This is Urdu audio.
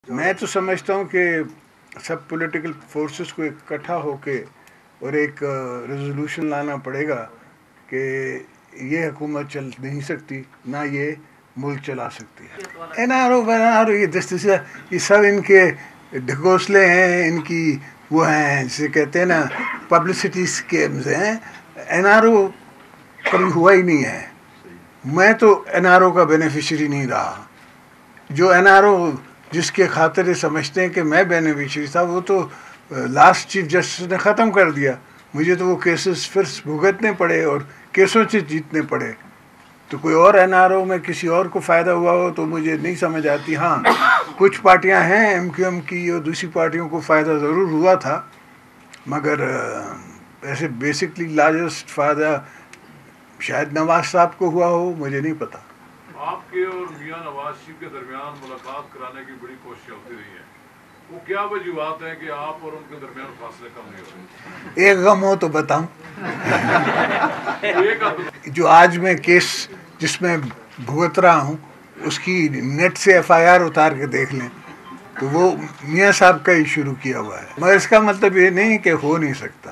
میں تو سمجھتا ہوں کہ سب پولیٹیکل فورسز کو اکٹھا ہو کے اور ایک ریزولوشن لانا پڑے گا کہ یہ حکومت چل نہیں سکتی، نہ یہ ملک چلا سکتی ہے۔ این آر او یہ سب ان کے ڈھکوسلے ہیں، ان کی وہ ہیں جسے کہتے ہیں نا پبلسٹی اسکیمز ہیں۔ این آر او کبھی ہوا ہی نہیں ہے۔ میں تو این آر او کا بینیفیشری نہیں رہا۔ جو این آر او جس کے خاطر سمجھتے ہیں کہ میں بینیفیشری تھا، وہ تو لاسٹ چیف جسٹس نے ختم کر دیا۔ مجھے تو وہ کیسز پھر بھگتنے پڑے اور کیسوں سے جیتنے پڑے۔ تو کوئی اور این آر او میں کسی اور کو فائدہ ہوا ہو تو مجھے نہیں سمجھ آتی۔ ہاں کچھ پارٹیاں ہیں ایم کیو ایم کی اور دوسری پارٹیوں کو فائدہ ضرور ہوا تھا، مگر ایسے بیسکلی لارجسٹ فائدہ شاید نواز صاحب کو ہوا ہو، مجھے نہیں پتا۔ آپ کے اور میاں نواز شریف کے درمیان ملاقات کرانے کی بڑی کوششیں ہوتی رہی ہیں، وہ کیا وجوہات ہیں کہ آپ اور ان کے درمیان فاصلے کم نہیں ہوتے؟ ایک غم ہو تو بتاؤں۔ جو آج میں کیس جس میں بھگت رہا ہوں اس کی نیٹ سے ایف آئی آر اتار کے دیکھ لیں تو وہ میاں صاحب کا ہی شروع کیا ہوا ہے، مگر اس کا مطلب یہ نہیں کہ ہو نہیں سکتا۔